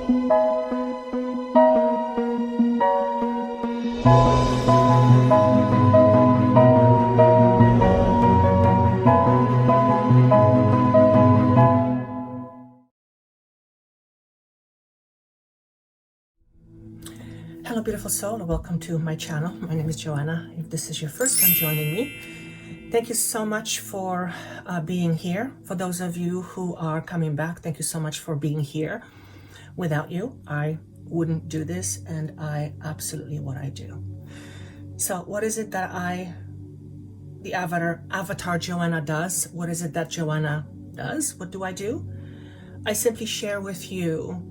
Hello beautiful soul, and welcome to my channel. My name is Joanna. If this is your first time joining me, thank you so much for being here. For those of you who are coming back, thank you so much for being here. Without you, I wouldn't do this, and I absolutely what I do. So what is it that the avatar Joanna does? What is it that Joanna does? What do? I simply share with you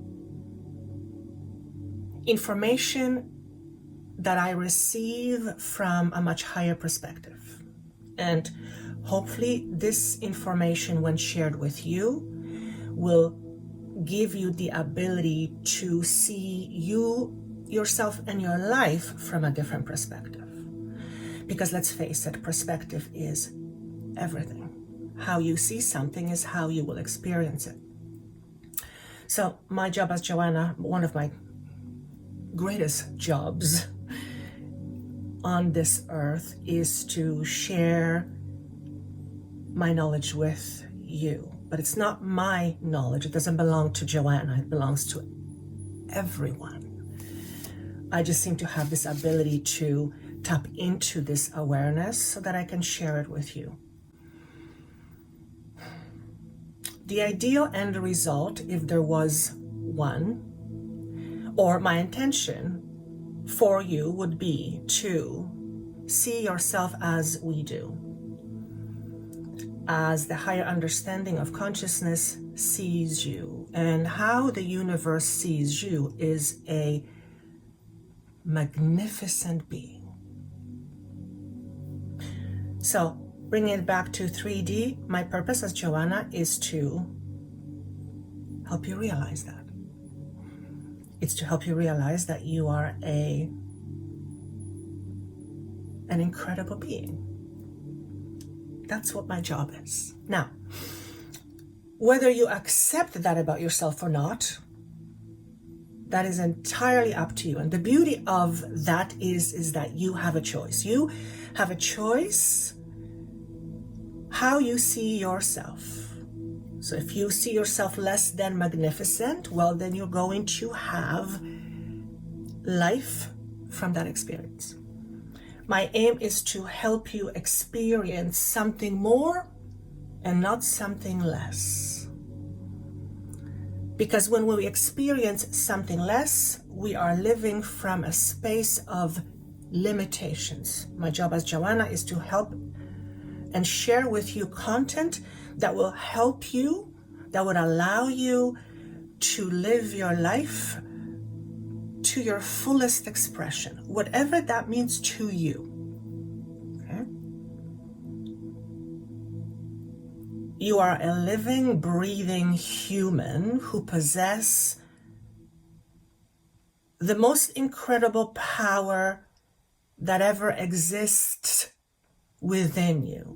information that I receive from a much higher perspective. And hopefully this information, when shared with you, will give you the ability to see yourself and your life from a different perspective. Because let's face it, perspective is everything. How you see something is how you will experience it. So my job as Joanna, one of my greatest jobs on this earth, is to share my knowledge with you. But it's not my knowledge. It doesn't belong to Joanna. It belongs to everyone. I just seem to have this ability to tap into this awareness so that I can share it with you. The ideal end result, if there was one, or my intention for you, would be to see yourself as we do, as the higher understanding of consciousness sees you. And how the universe sees you is a magnificent being. So bringing it back to 3D, my purpose as Joanna is to help you realize that. It's to help you realize that you are an incredible being. That's what my job is. Now, whether you accept that about yourself or not, that is entirely up to you. And the beauty of that is that you have a choice. You have a choice how you see yourself. So if you see yourself less than magnificent, well, then you're going to have life from that experience. My aim is to help you experience something more and not something less. Because when we experience something less, we are living from a space of limitations. My job as Joanna is to help and share with you content that will help you, that would allow you to live your life to your fullest expression, whatever that means to you. Okay? You are a living, breathing human who possess the most incredible power that ever exists within you.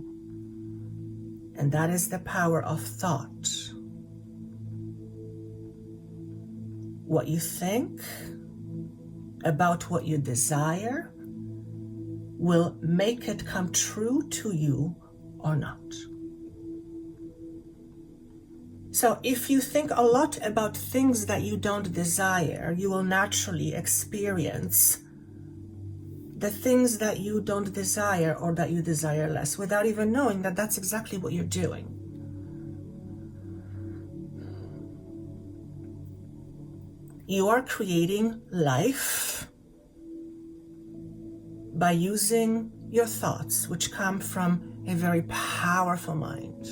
And that is the power of thought. What you think about what you desire will make it come true to you or not. So if you think a lot about things that you don't desire, you will naturally experience the things that you don't desire or that you desire less without even knowing that that's exactly what you're doing. You are creating life by using your thoughts, which come from a very powerful mind.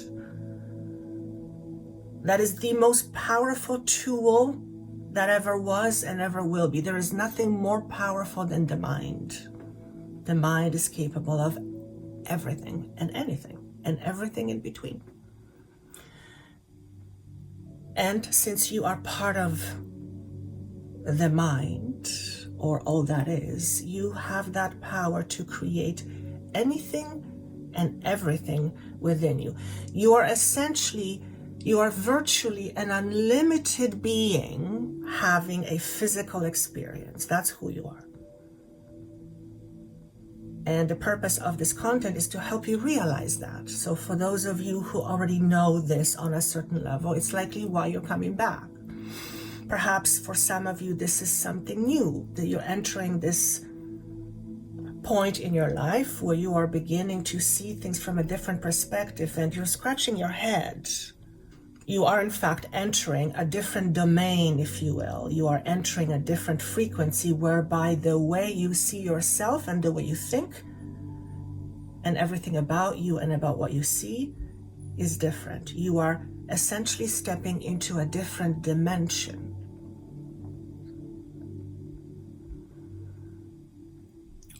That is the most powerful tool that ever was and ever will be. There is nothing more powerful than the mind. The mind is capable of everything and anything and everything in between. And since you are part of the mind, or all that is, you have that power to create anything and everything within you. You are virtually an unlimited being. having a physical experience. That's who you are. And the purpose of this content is to help you realize that. So for those of you who already know this on a certain level, it's likely why you're coming back. Perhaps for some of you, this is something new, that you're entering this point in your life where you are beginning to see things from a different perspective and you're scratching your head. You are in fact entering a different domain, if you will. You are entering a different frequency whereby the way you see yourself and the way you think and everything about you and about what you see is different. You are essentially stepping into a different dimension.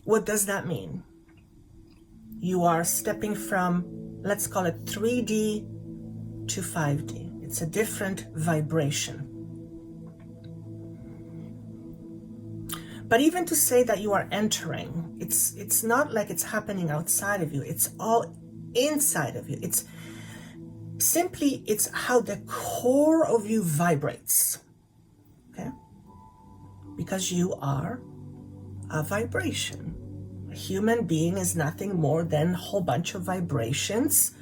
What does that mean? You are stepping from, let's call it 3D to 5D. It's a different vibration. But even to say that you are entering, it's not like it's happening outside of you. It's all inside of you. It's how the core of you vibrates. Okay? Because you are a vibration. A human being is nothing more than a whole bunch of vibrations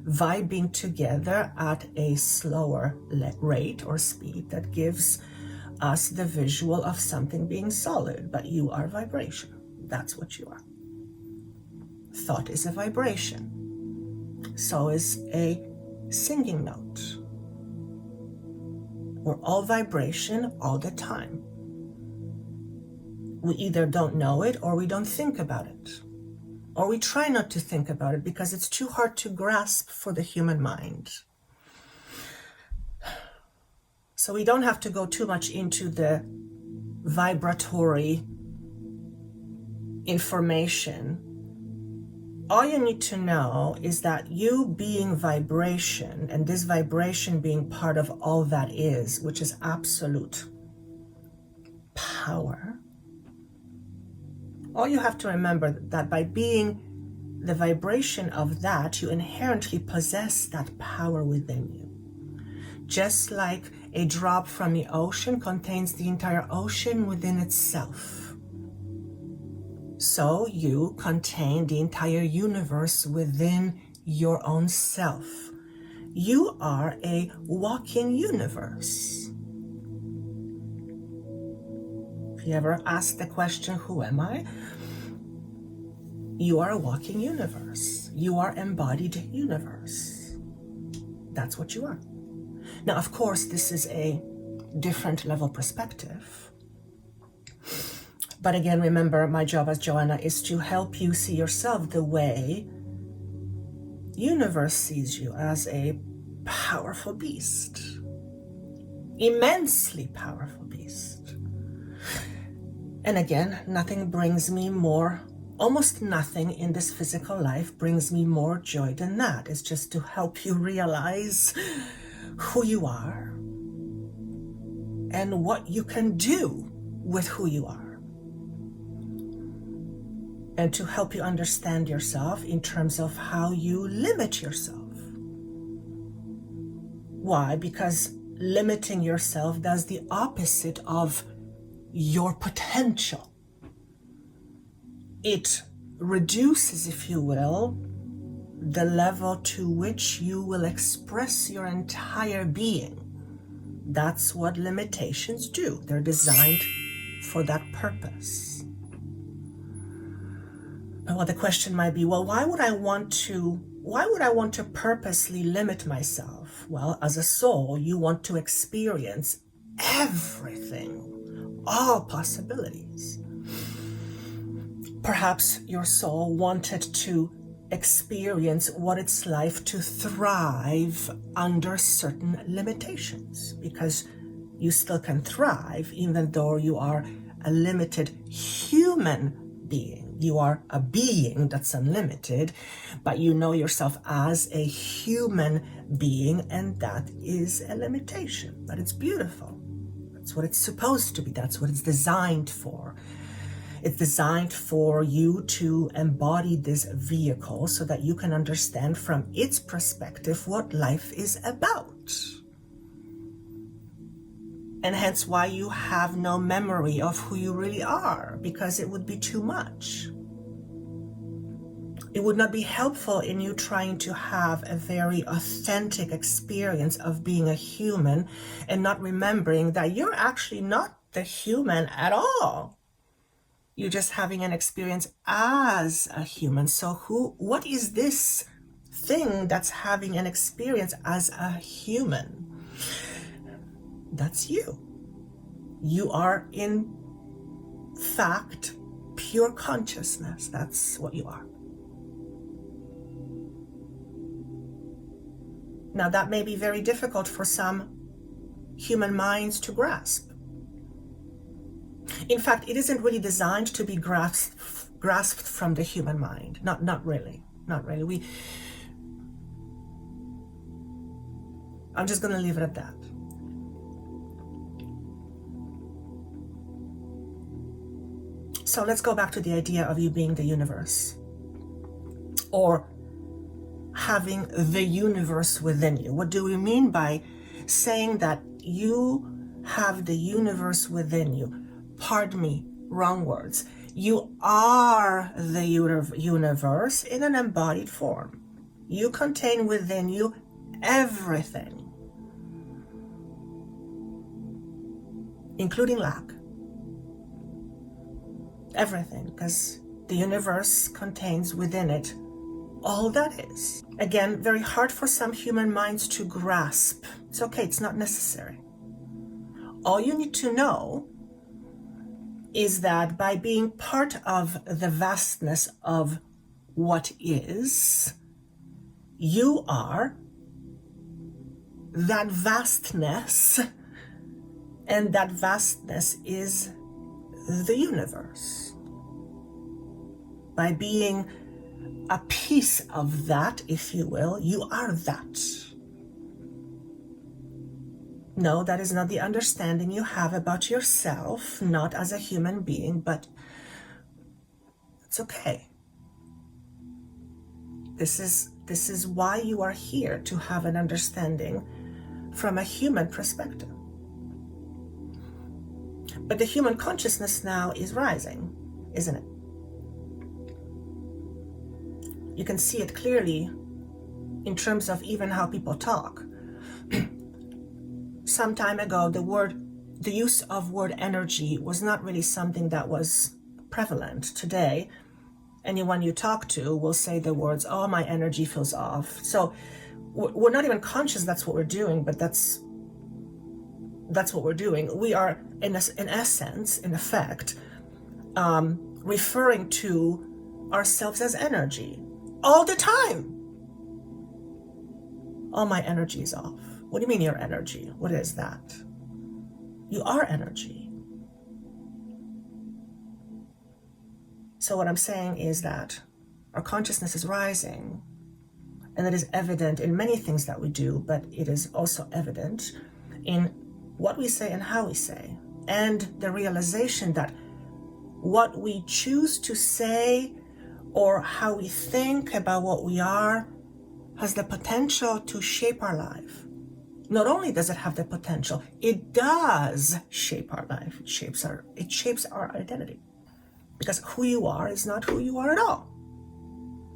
vibing together at a slower rate or speed that gives us the visual of something being solid. But you are vibration. That's what you are. Thought is a vibration. So is a singing note. We're all vibration all the time. We either don't know it or we don't think about it. Or we try not to think about it because it's too hard to grasp for the human mind. So we don't have to go too much into the vibratory information. All you need to know is that you being vibration, and this vibration being part of all that is, which is absolute power. All you have to remember that by being the vibration of that, you inherently possess that power within you. Just like a drop from the ocean contains the entire ocean within itself. So you contain the entire universe within your own self. You are a walking universe. If you ever ask the question, who am I? You are a walking universe. You are embodied universe. That's what you are. Now, of course, this is a different level perspective. But again, remember, my job as Joanna is to help you see yourself the way universe sees you, as a powerful beast. Immensely powerful beast. And again, nothing brings me more, almost nothing in this physical life brings me more joy than that. It's just to help you realize who you are and what you can do with who you are. And to help you understand yourself in terms of how you limit yourself. Why? Because limiting yourself does the opposite of your potential. It reduces, if you will, the level to which you will express your entire being. That's what limitations do. They're designed for that purpose. Well, the question might be, well, why would I want to purposely limit myself? Well, as a soul, you want to experience everything, all possibilities. Perhaps your soul wanted to experience what it's like to thrive under certain limitations, because you still can thrive even though you are a limited human being. You are a being that's unlimited, but you know yourself as a human being, and that is a limitation. But it's beautiful. That's what it's supposed to be. That's what it's designed for. It's designed for you to embody this vehicle so that you can understand from its perspective what life is about. And hence why you have no memory of who you really are, because it would be too much. It would not be helpful in you trying to have a very authentic experience of being a human and not remembering that you're actually not the human at all. You're just having an experience as a human. So what is this thing that's having an experience as a human? That's you. You are in fact pure consciousness. That's what you are. Now that may be very difficult for some human minds to grasp. In fact, it isn't really designed to be grasped from the human mind. Not really. I'm just going to leave it at that. So let's go back to the idea of you being the universe, or having the universe within you. What do we mean by saying that you have the universe within you? Pardon me, wrong words. You are the universe in an embodied form. You contain within you everything, including lack. Everything, because the universe contains within it all that is. Again, very hard for some human minds to grasp. It's okay, it's not necessary. All you need to know is that by being part of the vastness of what is, you are that vastness, and that vastness is the universe. By being a piece of that, if you will, you are that. No, that is not the understanding you have about yourself, not as a human being, but it's okay. This is why you are here, to have an understanding from a human perspective. But the human consciousness now is rising, isn't it? You can see it clearly in terms of even how people talk. Some time ago, the use of word energy was not really something that was prevalent. Today, anyone you talk to will say the words, "Oh, my energy feels off." So we're not even conscious that's what we're doing, but that's what we're doing. We are, in essence, in effect, referring to ourselves as energy all the time. "Oh, my energy is off." What do you mean your energy? What is that? You are energy. So what I'm saying is that our consciousness is rising, and it is evident in many things that we do, but it is also evident in what we say and how we say, and the realization that what we choose to say or how we think about what we are has the potential to shape our life. Not only does it have the potential, it does shape our life. It shapes our identity. Because who you are is not who you are at all.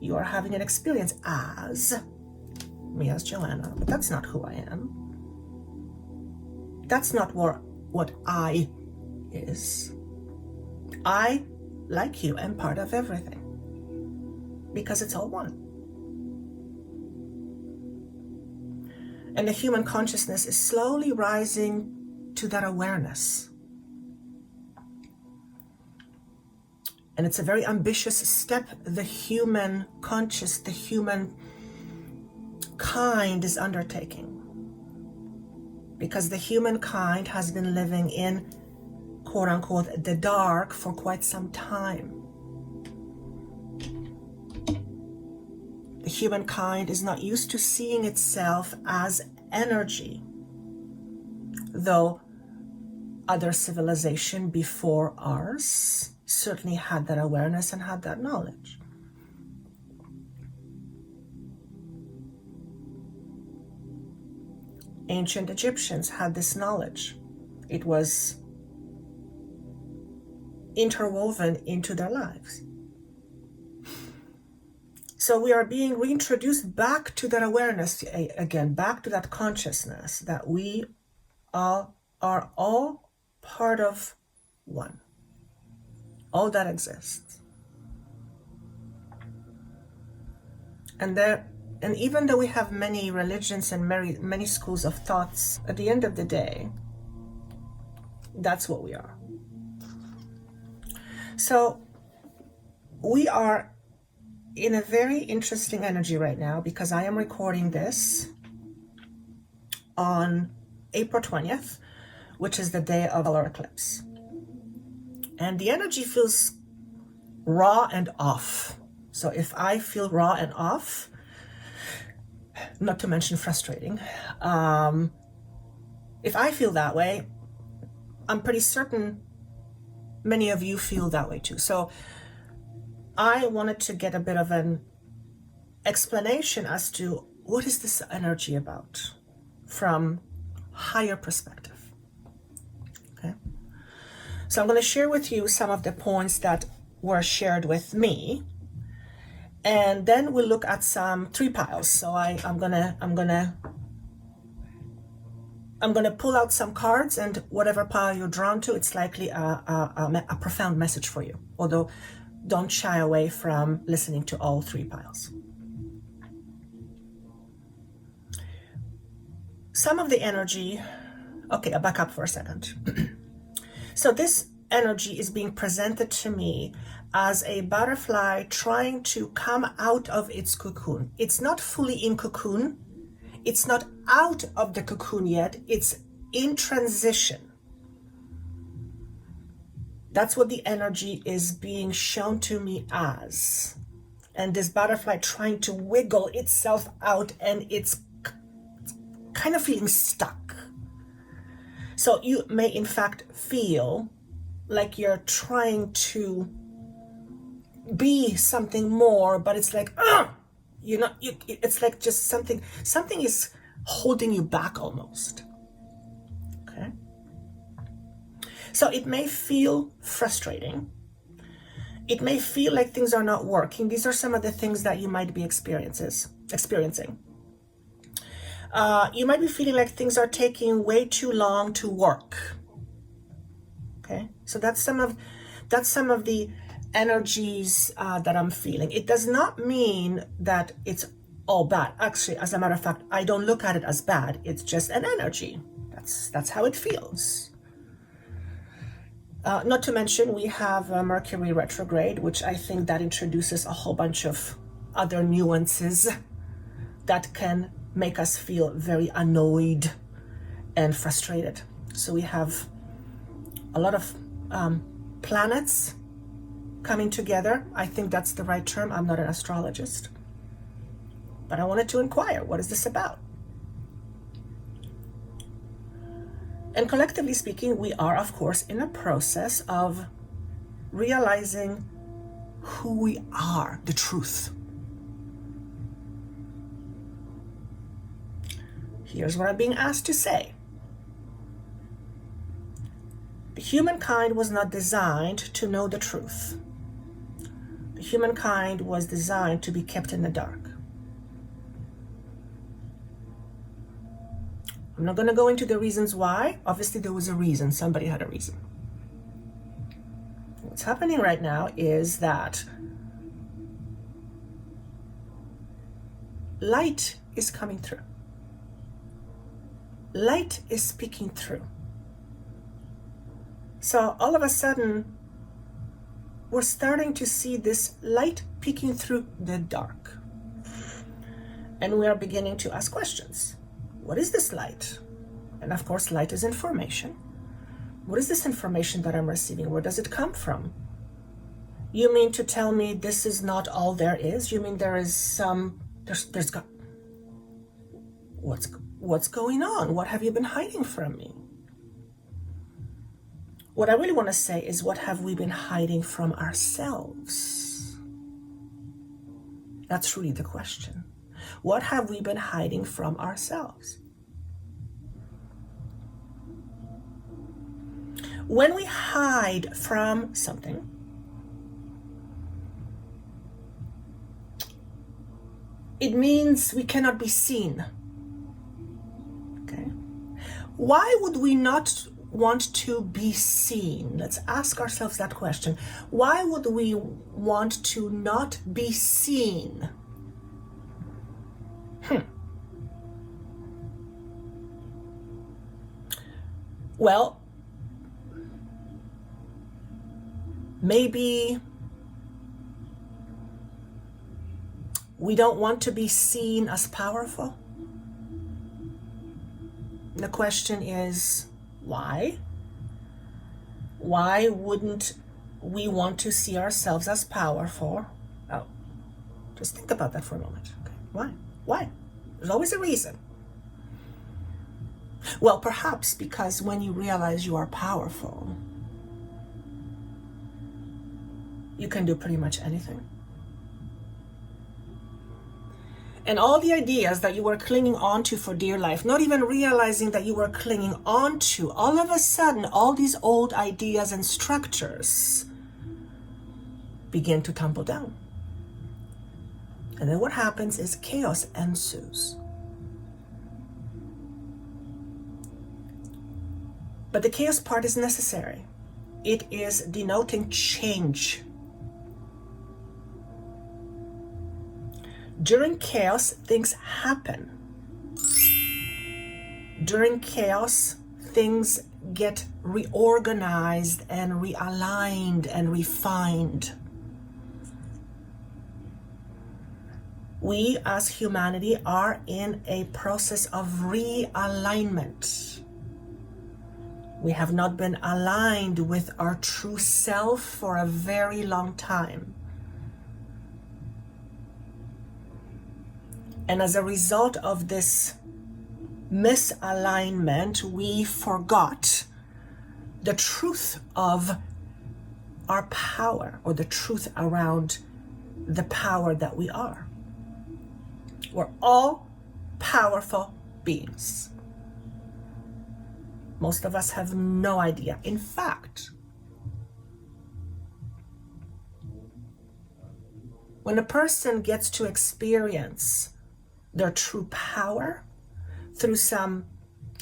You are having an experience as me, as Joanna, but that's not who I am. That's not what I is. I, like you, am part of everything. Because it's all one. And the human consciousness is slowly rising to that awareness. And it's a very ambitious step the human kind is undertaking. Because the humankind has been living in, quote unquote, the dark for quite some time. The humankind is not used to seeing itself as energy, though other civilization before ours certainly had that awareness and had that knowledge. Ancient Egyptians had this knowledge. It was interwoven into their lives. So we are being reintroduced back to that awareness again, back to that consciousness that we are all part of one, all that exists. And even though we have many religions and many schools of thoughts, at the end of the day, that's what we are. So we are in a very interesting energy right now, because I am recording this on April 20th, which is the day of solar eclipse. And the energy feels raw and off. So if I feel raw and off, not to mention frustrating, if I feel that way, I'm pretty certain many of you feel that way too. So I wanted to get a bit of an explanation as to what is this energy about from higher perspective. Okay. So I'm going to share with you some of the points that were shared with me, and then we'll look at some 3 piles. So I'm gonna pull out some cards, and whatever pile you're drawn to, it's likely a profound message for you. Although, don't shy away from listening to all 3 piles. Some of the energy, okay, I'll back up for a second. So this energy is being presented to me as a butterfly trying to come out of its cocoon. It's not fully in cocoon. It's not out of the cocoon yet. It's in transition. That's what the energy is being shown to me as. And this butterfly trying to wiggle itself out, and it's kind of feeling stuck. So you may in fact feel like you're trying to be something more, but it's like, it's like just something is holding you back almost. Okay. So it may feel frustrating. It may feel like things are not working. These are some of the things that you might be experiencing. You might be feeling like things are taking way too long to work. Okay, so that's some of the energies that I'm feeling. It does not mean that it's all bad. Actually, as a matter of fact, I don't look at it as bad. It's just an energy. That's how it feels. Not to mention, we have Mercury retrograde, which I think that introduces a whole bunch of other nuances that can make us feel very annoyed and frustrated. So we have a lot of planets coming together. I think that's the right term. I'm not an astrologist, but I wanted to inquire, what is this about? And collectively speaking, we are, of course, in a process of realizing who we are, the truth. Here's what I'm being asked to say. The humankind was not designed to know the truth. The humankind was designed to be kept in the dark. I'm not going to go into the reasons why. Obviously, there was a reason. Somebody had a reason. What's happening right now is that light is coming through. Light is speaking through. So all of a sudden, we're starting to see this light peeking through the dark. And we are beginning to ask questions. What is this light? And of course, light is information. What is this information that I'm receiving? Where does it come from? You mean to tell me this is not all there is? You mean there is what's going on? What have you been hiding from me? What I really want to say is, what have we been hiding from ourselves? That's really the question. What have we been hiding from ourselves? When we hide from something, it means we cannot be seen. Okay? Why would we not want to be seen? Let's ask ourselves that question. Why would we want to not be seen? Well, maybe we don't want to be seen as powerful. The question is, why? Why wouldn't we want to see ourselves as powerful? Oh, just think about that for a moment. Okay. Why? Why? There's always a reason. Well, perhaps because when you realize you are powerful, you can do pretty much anything. And all the ideas that you were clinging on to for dear life, not even realizing that you were clinging on to, all of a sudden, all these old ideas and structures begin to tumble down. And then what happens is chaos ensues. But the chaos part is necessary. It is denoting change. During chaos, things happen. During chaos, things get reorganized and realigned and refined. We as humanity are in a process of realignment. We have not been aligned with our true self for a very long time. And as a result of this misalignment, we forgot the truth of our power, or the truth around the power that we are. We're all powerful beings. Most of us have no idea. In fact, when a person gets to experience their true power through some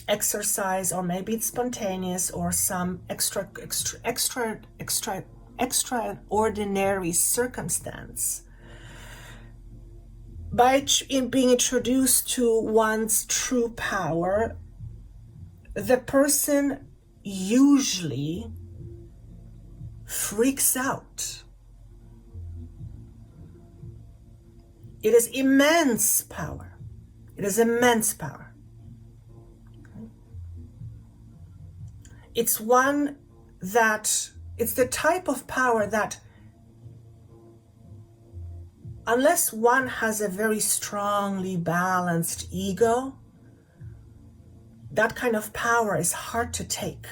exercise, or maybe it's spontaneous, or some extraordinary circumstance, by being introduced to one's true power, the person usually freaks out. It is immense power. It is immense power. It's the type of power that, unless one has a very strongly balanced ego, that kind of power is hard to take.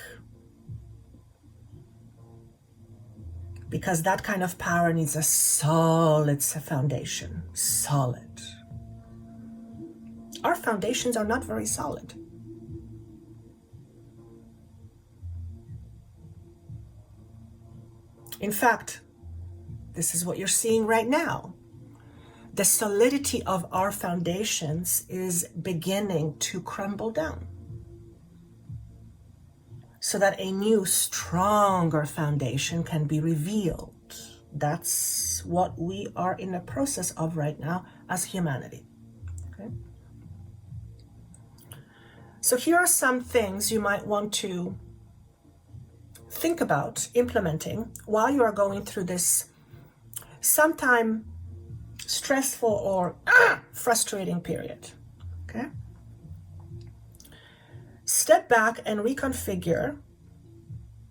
Because that kind of power needs a solid foundation. Solid. Our foundations are not very solid. In fact, this is what you're seeing right now. The solidity of our foundations is beginning to crumble down, so that a new, stronger foundation can be revealed. That's what we are in the process of right now as humanity. Okay? So here are some things you might want to think about implementing while you are going through this sometime stressful or frustrating period. Okay? Step back and reconfigure.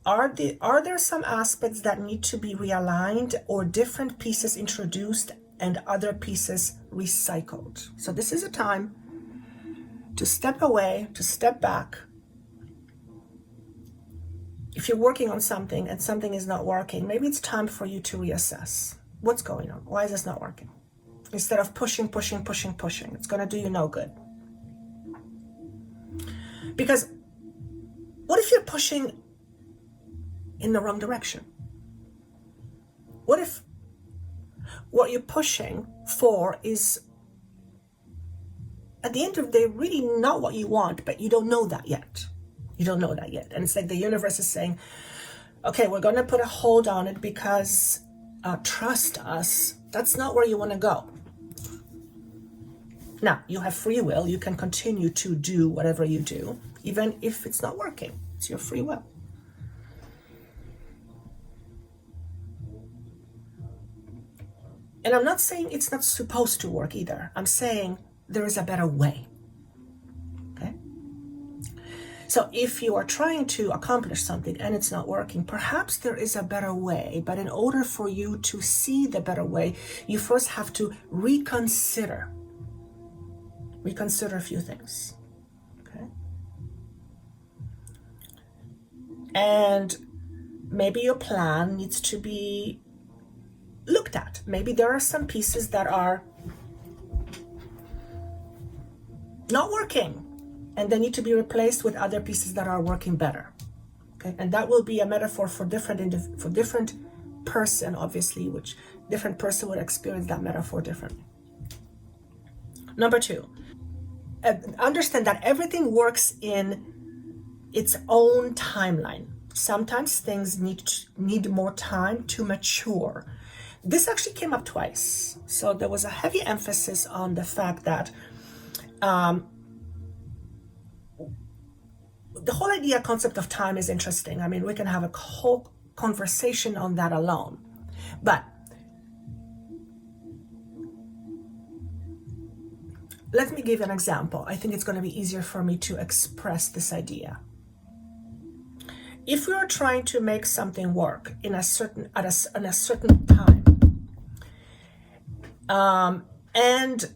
Are there some aspects that need to be realigned, or different pieces introduced and other pieces recycled? So this is a time to step away, to step back. If you're working on something and something is not working, maybe it's time for you to reassess. What's going on? Why is this not working? Instead of pushing. It's going to do you no good. Because what if you're pushing in the wrong direction? What if what you're pushing for is, at the end of the day, really not what you want, but you don't know that yet. You don't know that yet. And it's like the universe is saying, okay, we're going to put a hold on it because trust us, that's not where you want to go. Now, you have free will. You can continue to do whatever you do, even if it's not working. It's your free will. And I'm not saying it's not supposed to work either. I'm saying there is a better way. Okay? So if you are trying to accomplish something and it's not working, perhaps there is a better way. But in order for you to see the better way, you first have to reconsider a few things. Okay? And maybe your plan needs to be looked at. Maybe there are some pieces that are not working and they need to be replaced with other pieces that are working better. Okay, and that will be a metaphor for different person, obviously, which different person would experience that metaphor differently. Number 2, understand that everything works in its own timeline. Sometimes things need more time to mature. This actually came up twice. So there was a heavy emphasis on the fact that the whole concept of time is interesting. I mean, we can have a whole conversation on that alone. But let me give an example. I think it's going to be easier for me to express this idea. If we are trying to make something work in a certain time, and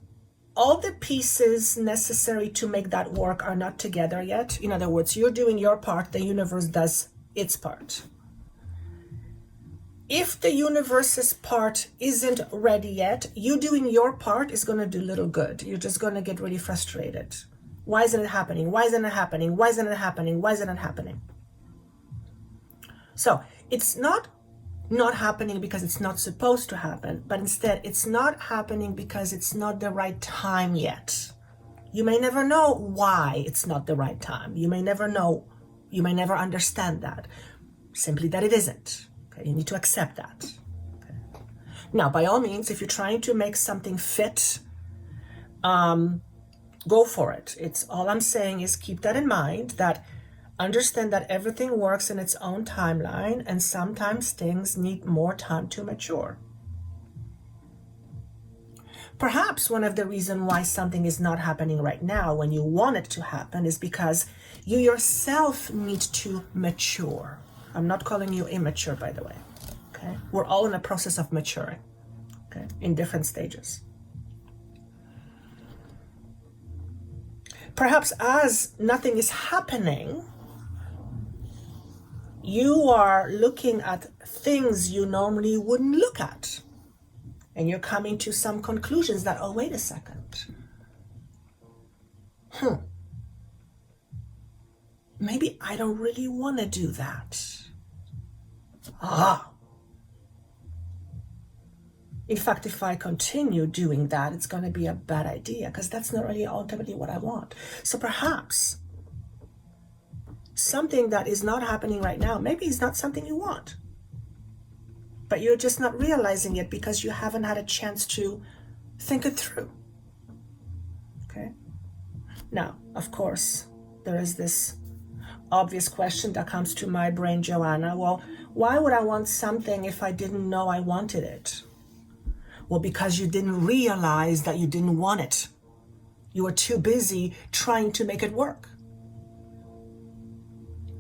all the pieces necessary to make that work are not together yet. In other words, you're doing your part, the universe does its part. If the universe's part isn't ready yet, you doing your part is going to do little good. You're just going to get really frustrated. Why isn't it happening? Why isn't it happening? Why isn't it happening? Why isn't it happening? So it's not happening because it's not supposed to happen, but instead it's not happening because it's not the right time yet. You may never know why it's not the right time. You may never know, you may never understand that. Simply that it isn't. Okay? You need to accept that. Okay? Now, by all means, if you're trying to make something fit, go for it. It's all I'm saying is keep that in mind, that understand that everything works in its own timeline, and sometimes things need more time to mature. Perhaps one of the reasons why something is not happening right now when you want it to happen is because you yourself need to mature. I'm not calling you immature, by the way. Okay? We're all in a process of maturing, okay, in different stages. Perhaps as nothing is happening, you are looking at things you normally wouldn't look at. And you're coming to some conclusions that, oh, wait a second. Maybe I don't really want to do that. In fact, if I continue doing that, it's going to be a bad idea because that's not really ultimately what I want. So perhaps something that is not happening right now, maybe it's not something you want, but you're just not realizing it because you haven't had a chance to think it through. Okay? Now, of course, there is this obvious question that comes to my brain, Joanna. Well, why would I want something if I didn't know I wanted it? Well, because you didn't realize that you didn't want it. You were too busy trying to make it work.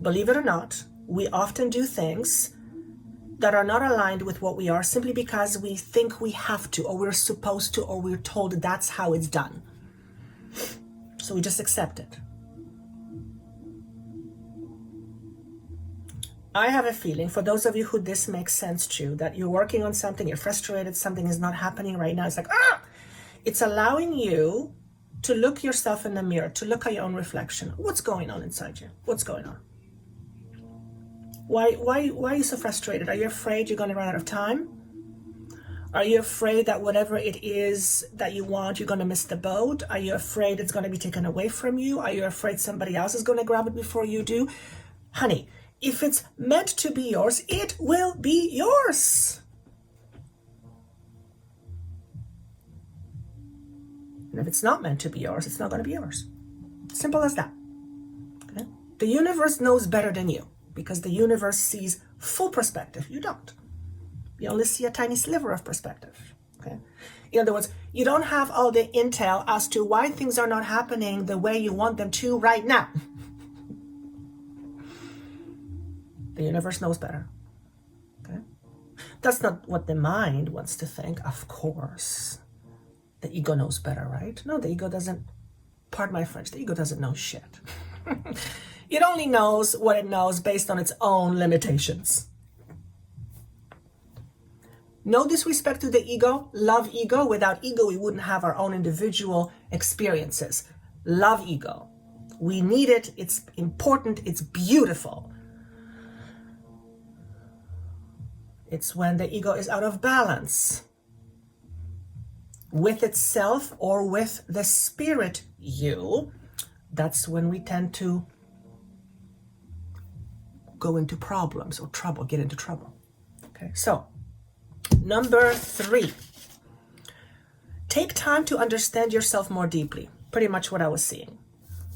Believe it or not, we often do things that are not aligned with what we are simply because we think we have to, or we're supposed to, or we're told that's how it's done. So we just accept it. I have a feeling, for those of you who this makes sense to, that you're working on something, you're frustrated, something is not happening right now. It's like, it's allowing you to look yourself in the mirror, to look at your own reflection. What's going on inside you? What's going on? Why are you so frustrated? Are you afraid you're going to run out of time? Are you afraid that whatever it is that you want, you're going to miss the boat? Are you afraid it's going to be taken away from you? Are you afraid somebody else is going to grab it before you do? Honey, if it's meant to be yours, it will be yours. And if it's not meant to be yours, it's not going to be yours. Simple as that. Okay? The universe knows better than you because the universe sees full perspective. You don't. You only see a tiny sliver of perspective. Okay? In other words, you don't have all the intel as to why things are not happening the way you want them to right now. The universe knows better. Okay? That's not what the mind wants to think, of course. The ego knows better, right? No, the ego doesn't, pardon my French, the ego doesn't know shit. It only knows what it knows based on its own limitations. No disrespect to the ego, love ego. Without ego, we wouldn't have our own individual experiences. Love ego. We need it, it's important, it's beautiful. It's when the ego is out of balance with itself or with the spirit you, that's when we tend to go into problems or trouble, get into trouble. Okay, so number 3, take time to understand yourself more deeply. Pretty much what I was seeing.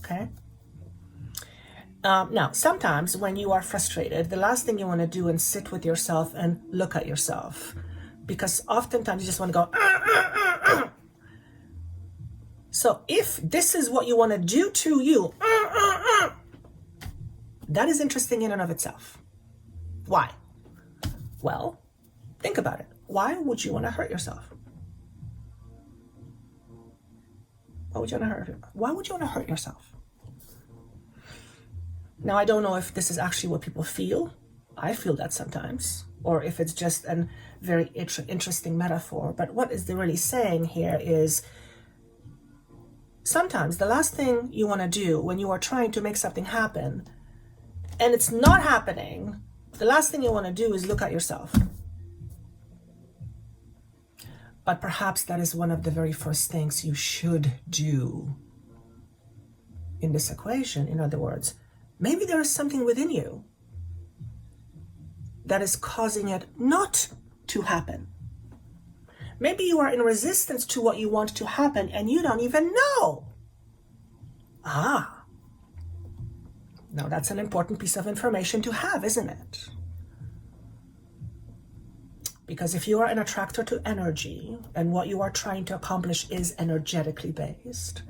Okay. Now, sometimes when you are frustrated, the last thing you want to do is sit with yourself and look at yourself, because oftentimes you just want to go. So if this is what you want to do to you, that is interesting in and of itself. Why? Well, think about it. Why would you want to hurt yourself? Why would you want to hurt yourself? Now, I don't know if this is actually what people feel. I feel that sometimes, or if it's just a very interesting metaphor. But what is really saying here is sometimes the last thing you want to do when you are trying to make something happen and it's not happening, the last thing you want to do is look at yourself. But perhaps that is one of the very first things you should do in this equation. In other words, maybe there is something within you that is causing it not to happen. Maybe you are in resistance to what you want to happen and you don't even know. Now that's an important piece of information to have, isn't it? Because if you are an attractor to energy and what you are trying to accomplish is energetically based,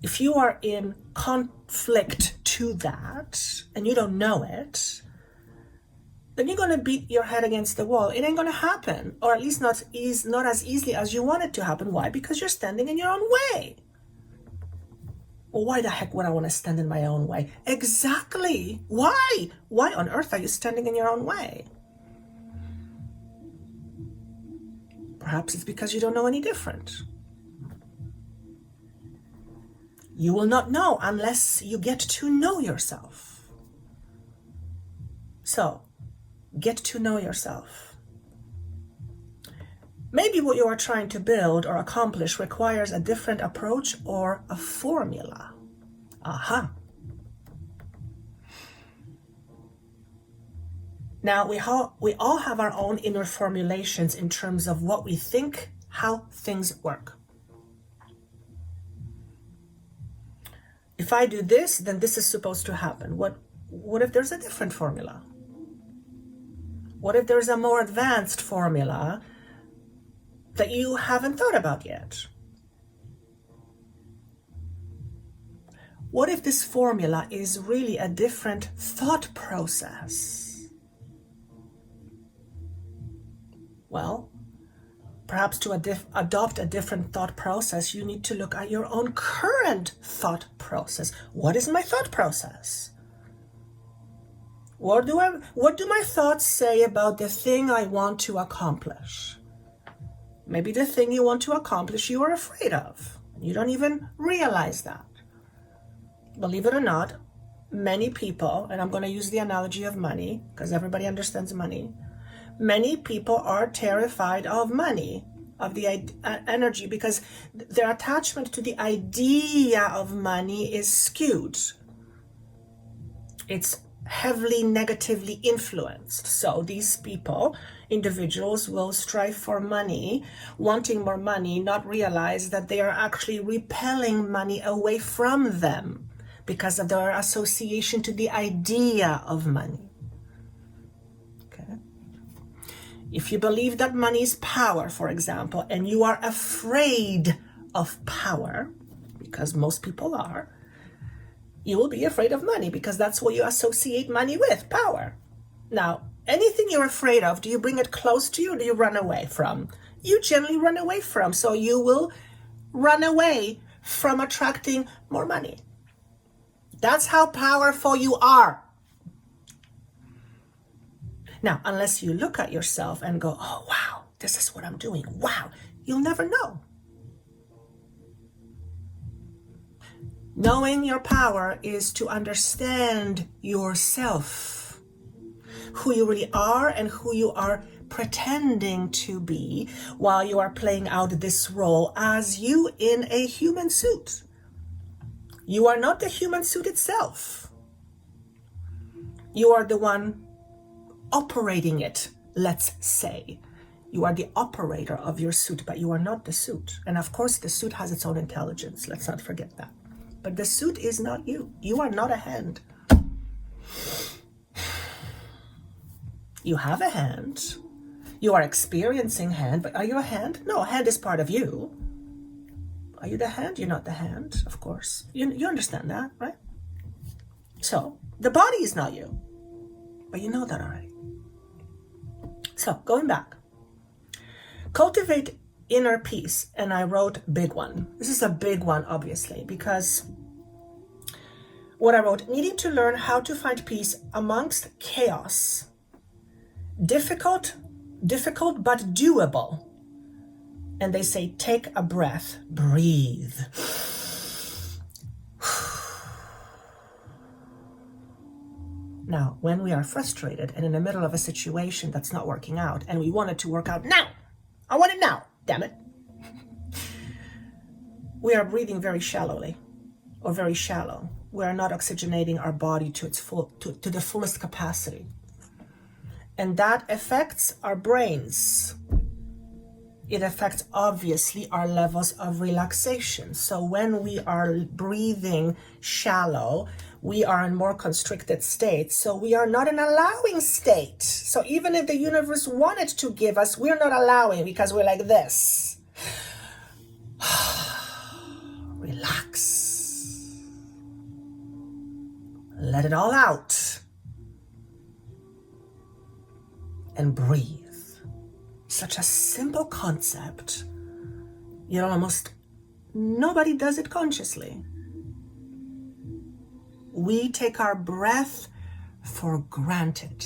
if you are in conflict to that and you don't know it, then you're going to beat your head against the wall. It ain't going to happen, or at least not as easily as you want it to happen. Why? Because you're standing in your own way. Well, why the heck would I want to stand in my own way? Exactly. Why? Why on earth are you standing in your own way? Perhaps it's because you don't know any different. You will not know unless you get to know yourself. So, get to know yourself. Maybe what you are trying to build or accomplish requires a different approach or a formula. Now, we all have our own inner formulations in terms of what we think, how things work. If I do this, then this is supposed to happen. What if there's a different formula? What if there's a more advanced formula that you haven't thought about yet? What if this formula is really a different thought process? Well, perhaps to adopt a different thought process, you need to look at your own current thought process. What is my thought process? What do my thoughts say about the thing I want to accomplish? Maybe the thing you want to accomplish you are afraid of. You don't even realize that. Believe it or not, many people, and I'm going to use the analogy of money because everybody understands money. Many people are terrified of money, of the energy, because their attachment to the idea of money is skewed. It's heavily negatively influenced. So these people, individuals, will strive for money, wanting more money, not realize that they are actually repelling money away from them because of their association to the idea of money. Okay. If you believe that money is power, for example, and you are afraid of power, because most people are, you will be afraid of money because that's what you associate money with, power. Now, anything you're afraid of, do you bring it close to you or do you run away from? You generally run away from, so you will run away from attracting more money. That's how powerful you are. Now, unless you look at yourself and go, oh, wow, this is what I'm doing. Wow, you'll never know. Knowing your power is to understand yourself, who you really are and who you are pretending to be while you are playing out this role as you in a human suit. You are not the human suit itself. You are the one operating it, let's say. You are the operator of your suit, but you are not the suit. And of course, the suit has its own intelligence. Let's not forget that. But the suit is not you. You are not a hand. You have a hand. You are experiencing hand, but are you a hand? No, a hand is part of you. Are you the hand? You're not the hand, of course. You understand that, right? So, the body is not you. But you know that already. So, going back. Cultivate inner peace, and I wrote big one. This is a big one, obviously, because what I wrote, needing to learn how to find peace amongst chaos. Difficult but doable. And they say, take a breath, breathe. Now, when we are frustrated and in the middle of a situation that's not working out, and we want it to work out now, I want it now, damn it. We are breathing very shallowly, or very shallow. We are not oxygenating our body to its to the fullest capacity. And that affects our brains. It affects, obviously, our levels of relaxation. So when we are breathing shallow, we are in more constricted states. So we are not in allowing state. So even if the universe wanted to give us, we're not allowing because we're like this. Relax. Let it all out. And breathe. Such a simple concept, yet almost nobody does it consciously. We take our breath for granted.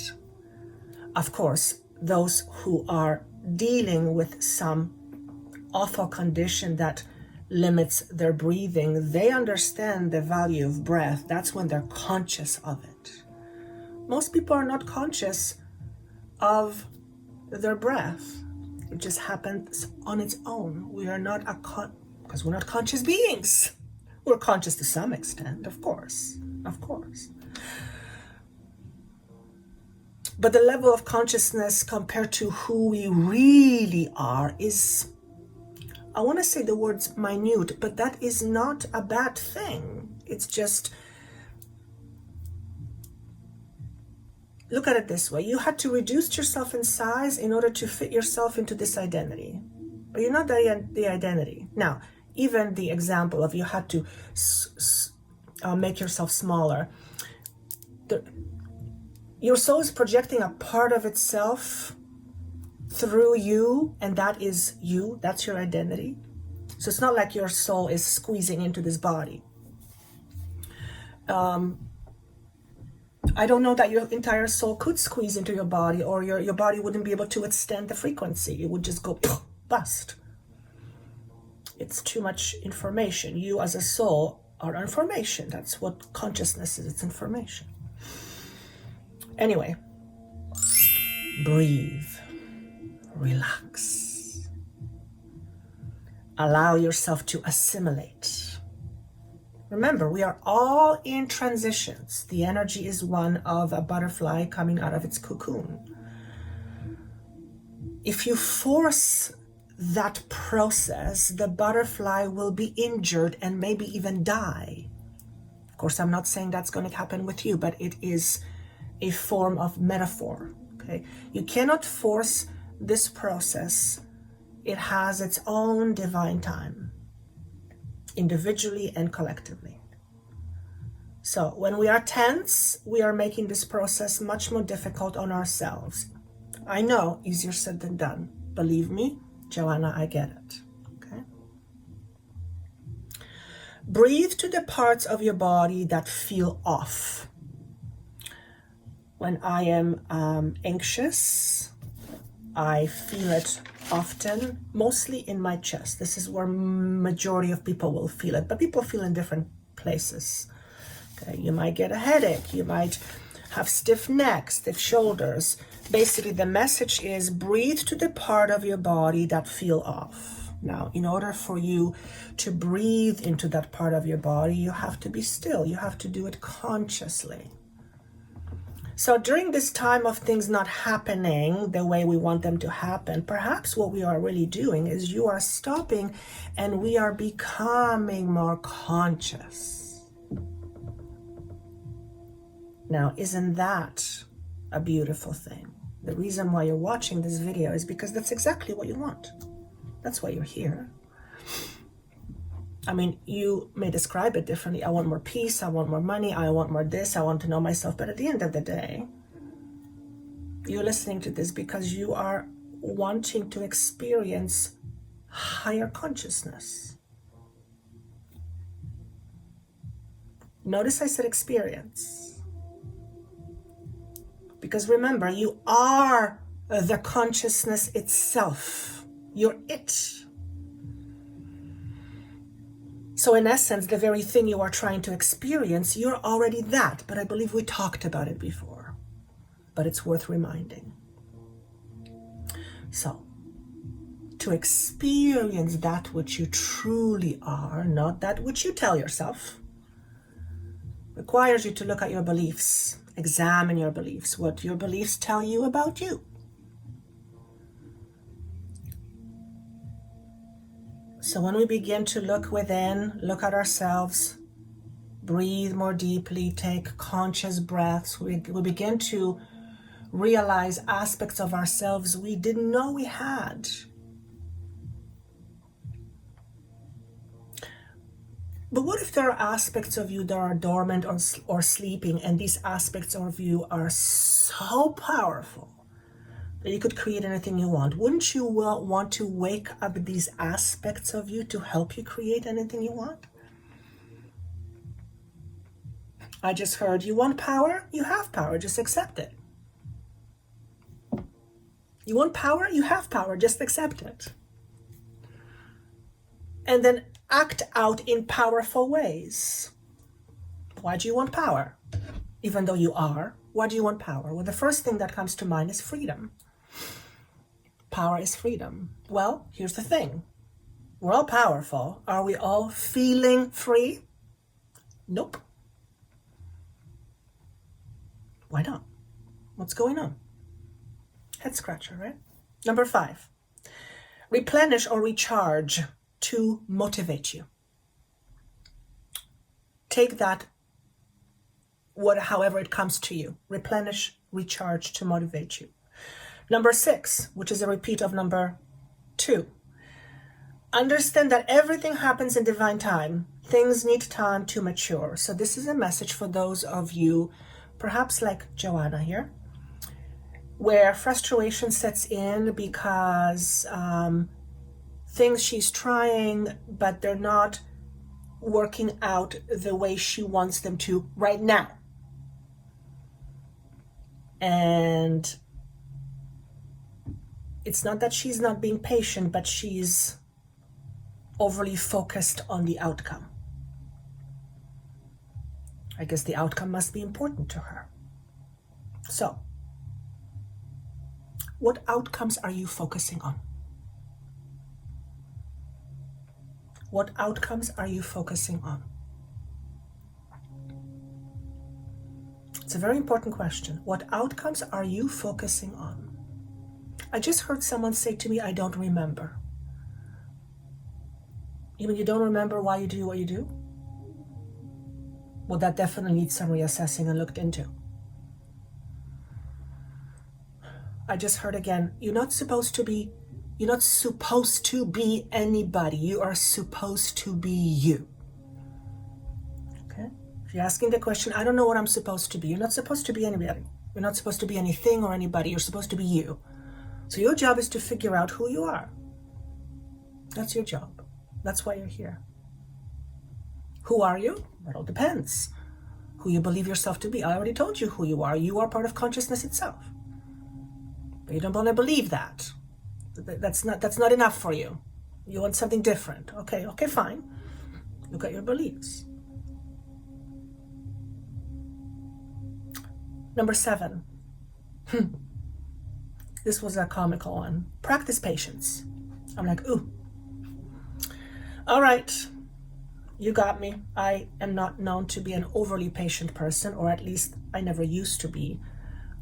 Of course, those who are dealing with some awful condition that limits their breathing, they understand the value of breath. That's when they're conscious of it. Most people are not conscious of their breath. It just happens on its own. We are not because we're not conscious beings. We're conscious to some extent, of course. But the level of consciousness compared to who we really are is, I want to say the words minute, but that is not a bad thing. It's just, look at it this way. You had to reduce yourself in size in order to fit yourself into this identity. But you're not the identity. Now, even the example of you had to make yourself smaller. Your soul is projecting a part of itself through you, and that is you. That's your identity. So it's not like your soul is squeezing into this body. I don't know that your entire soul could squeeze into your body, or your body wouldn't be able to withstand the frequency. It would just go bust. It's too much information. You as a soul or information. That's what consciousness is. It's information. Anyway, breathe, relax. Allow yourself to assimilate. Remember, we are all in transitions. The energy is one of a butterfly coming out of its cocoon. If you force that process, the butterfly will be injured and maybe even die. Of course, I'm not saying that's going to happen with you, but it is a form of metaphor. Okay, you cannot force this process. It has its own divine time, individually and collectively. So when we are tense, we are making this process much more difficult on ourselves. I know, easier said than done. Believe me, Joanna, I get it. Okay. Breathe to the parts of your body that feel off. When I am anxious, I feel it often, mostly in my chest. This is where majority of people will feel it, but people feel in different places. Okay, you might get a headache, you might have stiff neck, stiff shoulders. Basically, the message is breathe to the part of your body that feel off. Now, in order for you to breathe into that part of your body, you have to be still. You have to do it consciously. So during this time of things not happening the way we want them to happen, perhaps what we are really doing is you are stopping and we are becoming more conscious. Now, isn't that a beautiful thing? The reason why you're watching this video is because that's exactly what you want. That's why you're here. I mean, you may describe it differently. I want more peace, I want more money, I want more this, I want to know myself. But at the end of the day, you're listening to this because you are wanting to experience higher consciousness. Notice I said experience. Because remember, you are the consciousness itself. You're it. So in essence, the very thing you are trying to experience, you're already that. But I believe we talked about it before. But it's worth reminding. So, to experience that which you truly are, not that which you tell yourself, requires you to look at your beliefs, examine your beliefs, what your beliefs tell you about you. So when we begin to look within, look at ourselves, breathe more deeply, take conscious breaths, we begin to realize aspects of ourselves we didn't know we had. But what if there are aspects of you that are dormant or sleeping, and these aspects of you are so powerful that you could create anything you want? Wouldn't you want to wake up these aspects of you to help you create anything you want? I just heard you want power, you have power, just accept it. You want power, you have power, just accept it. And then act out in powerful ways. Why do you want power? Even though you are, why do you want power? Well, the first thing that comes to mind is freedom. Power is freedom. Well, here's the thing. We're all powerful. Are we all feeling free? Nope. Why not? What's going on? Head scratcher, right? Number 5. Replenish or recharge to motivate you. Take that, however it comes to you. Replenish, recharge to motivate you. Number 6, which is a repeat of number 2. Understand that everything happens in divine time. Things need time to mature. So this is a message for those of you, perhaps like Joanna here, where frustration sets in because things she's trying, but they're not working out the way she wants them to right now. And it's not that she's not being patient, but she's overly focused on the outcome. I guess the outcome must be important to her. So, what outcomes are you focusing on? What outcomes are you focusing on? It's a very important question. What outcomes are you focusing on? I just heard someone say to me, I don't remember. You mean you don't remember why you do what you do? Well, that definitely needs some reassessing and looked into. I just heard again, you're not supposed to be anybody. You are supposed to be you. Okay? If you're asking the question, I don't know what I'm supposed to be. You're not supposed to be anybody. You're not supposed to be anything or anybody. You're supposed to be you. So your job is to figure out who you are. That's your job. That's why you're here. Who are you? That all depends. Who you believe yourself to be. I already told you who you are. You are part of consciousness itself. But you don't want to believe that. That's not enough for you. You want something different. Okay, fine. Look at your beliefs. Number 7. This was a comical one. Practice patience. I'm like, ooh. All right. You got me. I am not known to be an overly patient person, or at least I never used to be.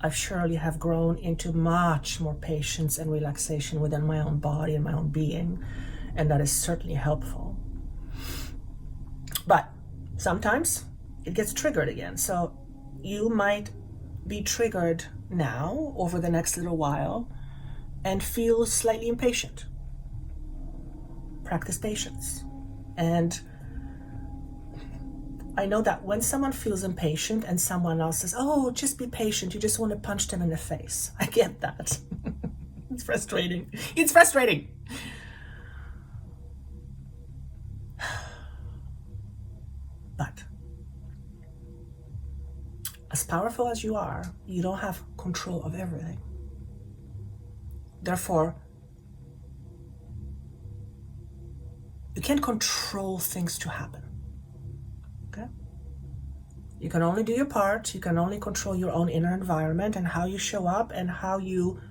I surely have grown into much more patience and relaxation within my own body and my own being, and that is certainly helpful. But sometimes it gets triggered again. So you might be triggered now over the next little while and feel slightly impatient. Practice patience. And I know that when someone feels impatient and someone else says, oh, just be patient, you just want to punch them in the face. I get that. It's frustrating. It's frustrating. But as powerful as you are, you don't have control of everything. Therefore, you can't control things to happen. Okay? You can only do your part. You can only control your own inner environment and how you show up and how you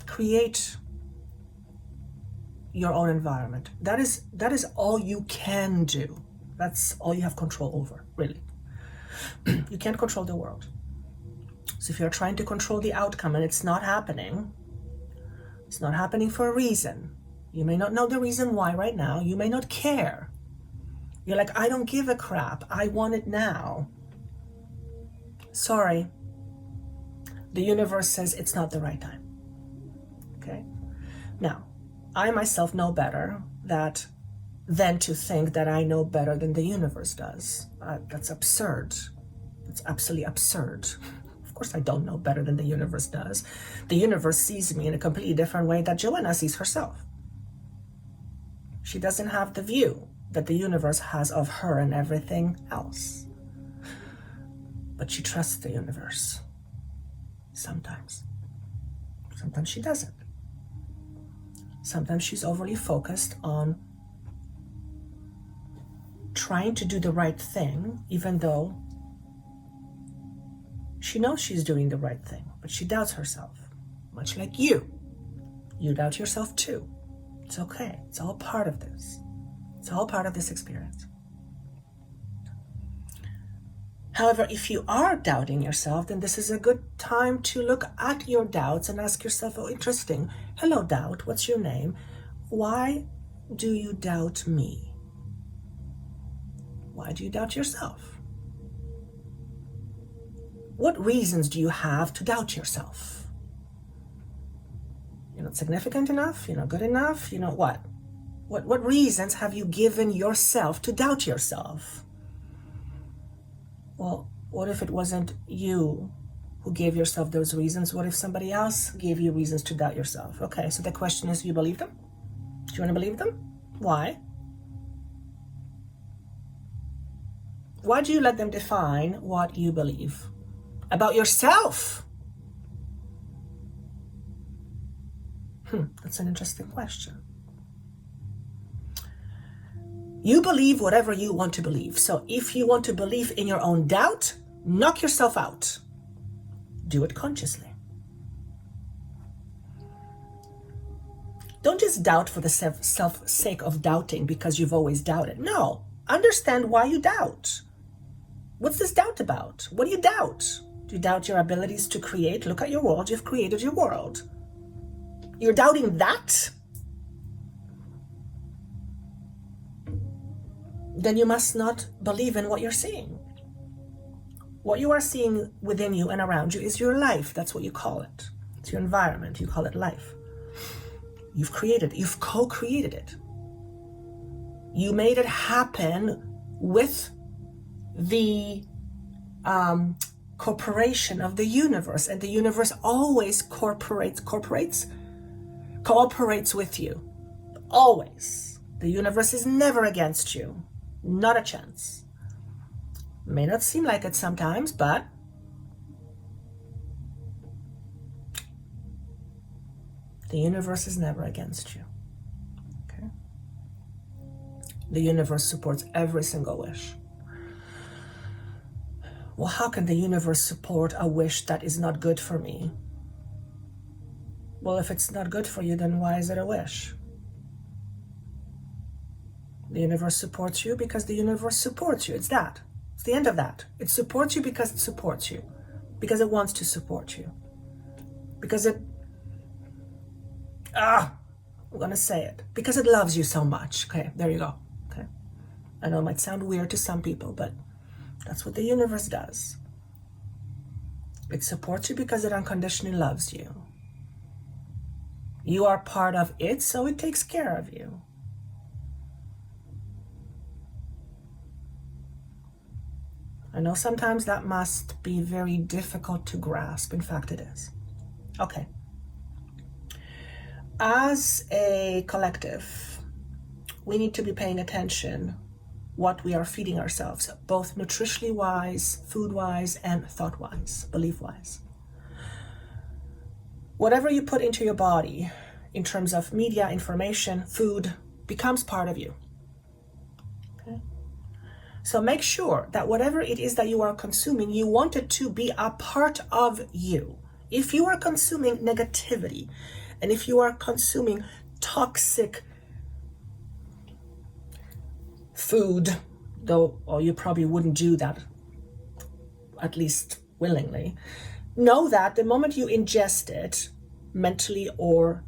create your own environment. That is all you can do. That's all you have control over, really. You can't control the world. So if you're trying to control the outcome and it's not happening for a reason. You may not know the reason why right now. You may not care. You're like, I don't give a crap. I want it now. Sorry. The universe says it's not the right time. Okay? Now, I myself know better than to think that I know better than the universe does. That's absurd. It's absolutely absurd. Of course I don't know better than the universe does. The universe sees me in a completely different way that Joanna sees herself. She doesn't have the view that the universe has of her and everything else. But she trusts the universe. Sometimes. Sometimes she doesn't. Sometimes she's overly focused on trying to do the right thing, even though she knows she's doing the right thing, but she doubts herself, much like you. You doubt yourself too. It's okay. It's all part of this. It's all part of this experience. However, if you are doubting yourself, then this is a good time to look at your doubts and ask yourself, oh, interesting. Hello, doubt. What's your name? Why do you doubt me? Why do you doubt yourself? What reasons do you have to doubt yourself? You're not significant enough? You're not good enough? You know what? What reasons have you given yourself to doubt yourself? Well, what if it wasn't you who gave yourself those reasons? What if somebody else gave you reasons to doubt yourself? Okay, so the question is, do you believe them? Do you want to believe them? Why? Why do you let them define what you believe about yourself? That's an interesting question. You believe whatever you want to believe. So if you want to believe in your own doubt, knock yourself out. Do it consciously. Don't just doubt for the sake of doubting because you've always doubted. No, understand why you doubt. What's this doubt about? What do you doubt? Do you doubt your abilities to create? Look at your world. You've created your world. You're doubting that? Then you must not believe in what you're seeing. What you are seeing within you and around you is your life. That's what you call it. It's your environment. You call it life. You've created it. You've co-created it. You made it happen with the corporation of the universe, and the universe always cooperates with you. Always. The universe is never against you. Not a chance. May not seem like it sometimes, but the universe is never against you. Okay? The universe supports every single wish. Well, how can the universe support a wish that is not good for me? Well, if it's not good for you, then why is it a wish? The universe supports you because the universe supports you. It's that. It's the end of that. It supports you because it supports you. Because it wants to support you. Because it... I'm going to say it. Because it loves you so much. Okay, there you go. Okay. I know it might sound weird to some people, but that's what the universe does. It supports you because it unconditionally loves you. You are part of it, so it takes care of you. I know sometimes that must be very difficult to grasp. In fact, it is. Okay. As a collective, we need to be paying attention what we are feeding ourselves, both nutritionally wise, food wise, and thought wise, belief wise. Whatever you put into your body in terms of media, information, food, becomes part of you. Okay? So make sure that whatever it is that you are consuming, you want it to be a part of you. If you are consuming negativity, and if you are consuming toxic food, though you probably wouldn't do that, at least willingly, know that the moment you ingest it, mentally or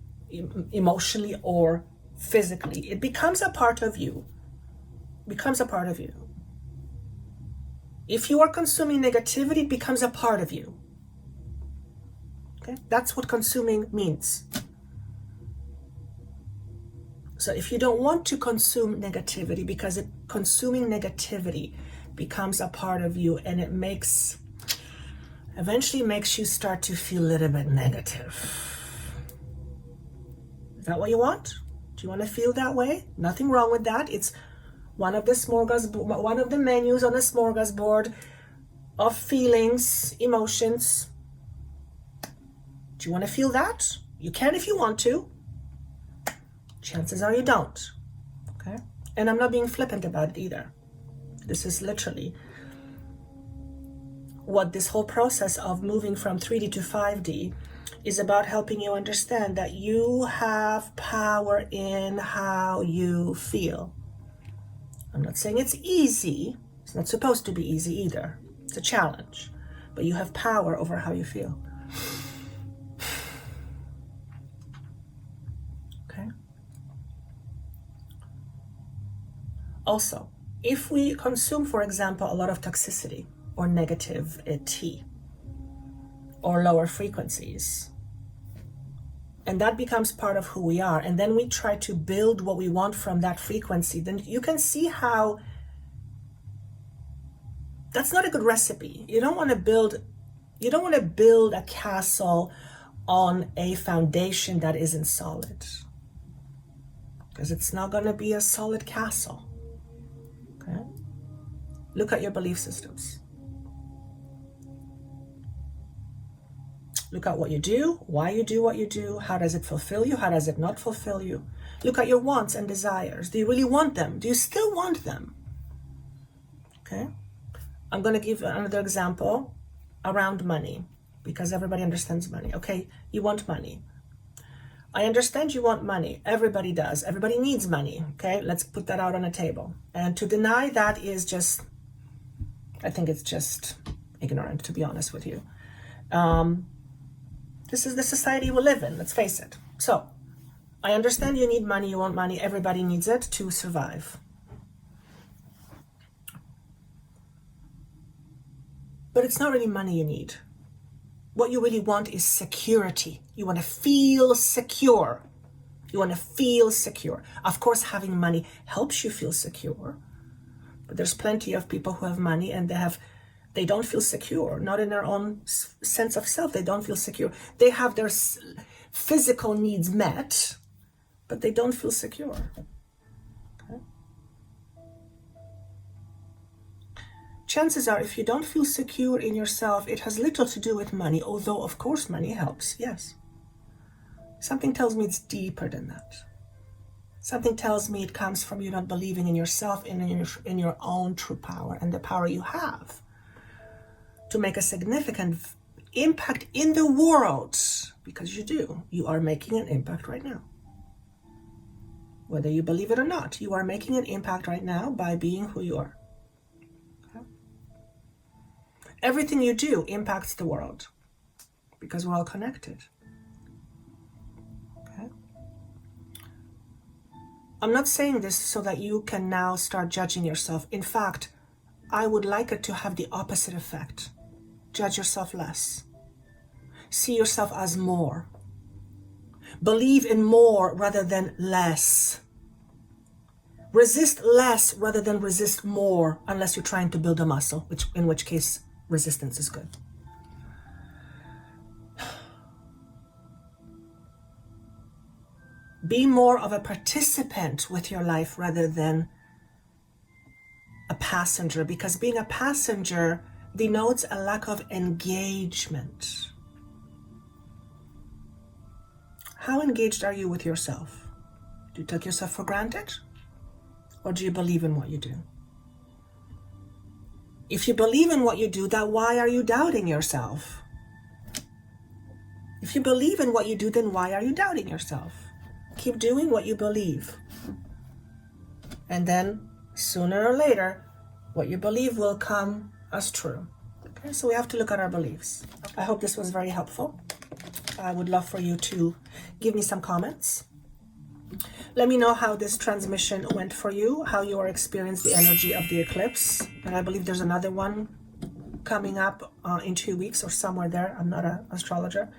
emotionally or physically, it becomes a part of you. Becomes a part of you. If you are consuming negativity, it becomes a part of you. Okay? That's what consuming means. So if you don't want to consume negativity, because consuming negativity becomes a part of you, and it eventually makes you start to feel a little bit negative. Is that what you want? Do you want to feel that way? Nothing wrong with that. It's one of the menus on a smorgasbord of feelings, emotions. Do you want to feel that? You can if you want to. Chances are you don't. Okay? And I'm not being flippant about it either. This is literally what this whole process of moving from 3D to 5D is about, helping you understand that you have power in how you feel. I'm not saying it's easy. It's not supposed to be easy either. It's a challenge. But you have power over how you feel. Okay? Also, if we consume, for example, a lot of toxicity or negativity or lower frequencies, and that becomes part of who we are, and then we try to build what we want from that frequency, then you can see how that's not a good recipe. You don't want to build a castle on a foundation that isn't solid, because it's not going to be a solid castle. Okay? Look at your belief systems. Look at what you do, why you do what you do, how does it fulfill you, how does it not fulfill you? Look at your wants and desires. Do you really want them? Do you still want them? Okay. I'm going to give another example around money, because everybody understands money. Okay, you want money. I understand you want money. Everybody does. Everybody needs money. Okay, let's put that out on a table. And to deny that is just, I think it's just ignorant, to be honest with you. This is the society we live in, let's face it. So, I understand you need money, you want money, everybody needs it to survive. But it's not really money you need. What you really want is security. You want to feel secure. You want to feel secure. Of course, having money helps you feel secure. But there's plenty of people who have money and they don't feel secure, not in their own sense of self. They don't feel secure. They have their physical needs met, but they don't feel secure. Okay? Chances are, if you don't feel secure in yourself, it has little to do with money, although of course money helps, yes. Something tells me it's deeper than that. Something tells me it comes from you not believing in yourself, in your own true power and the power you have to make a significant impact in the world, because you do. You are making an impact right now. Whether you believe it or not, you are making an impact right now by being who you are. Okay? Everything you do impacts the world because we're all connected. Okay? I'm not saying this so that you can now start judging yourself. In fact, I would like it to have the opposite effect. Judge yourself less. See yourself as more. Believe in more rather than less. Resist less rather than resist more, unless you're trying to build a muscle, in which case resistance is good. Be more of a participant with your life rather than a passenger, because being a passenger denotes a lack of engagement. How engaged are you with yourself? Do you take yourself for granted? Or do you believe in what you do? If you believe in what you do, then why are you doubting yourself? If you believe in what you do, then why are you doubting yourself? Keep doing what you believe. And then, sooner or later, what you believe will come as true. Okay, so we have to look at our beliefs. I hope this was very helpful. I would love for you to give me some comments. Let me know how this transmission went for you, how you are experiencing the energy of the eclipse. And I believe there's another one coming up in 2 weeks or somewhere there. I'm not an astrologer.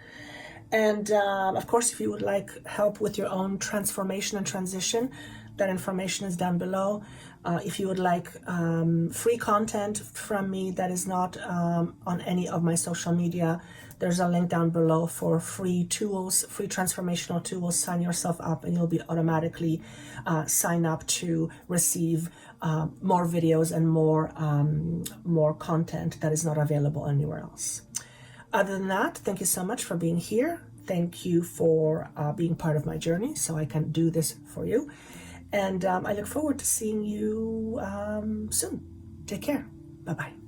And of course, if you would like help with your own transformation and transition, that information is down below. If you would like free content from me that is not on any of my social media, there's a link down below for free tools, free transformational tools. Sign yourself up and you'll be automatically sign up to receive more videos and more content that is not available anywhere else. Other than that, thank you so much for being here. Thank you for being part of my journey so I can do this for you. And I look forward to seeing you soon. Take care. Bye-bye.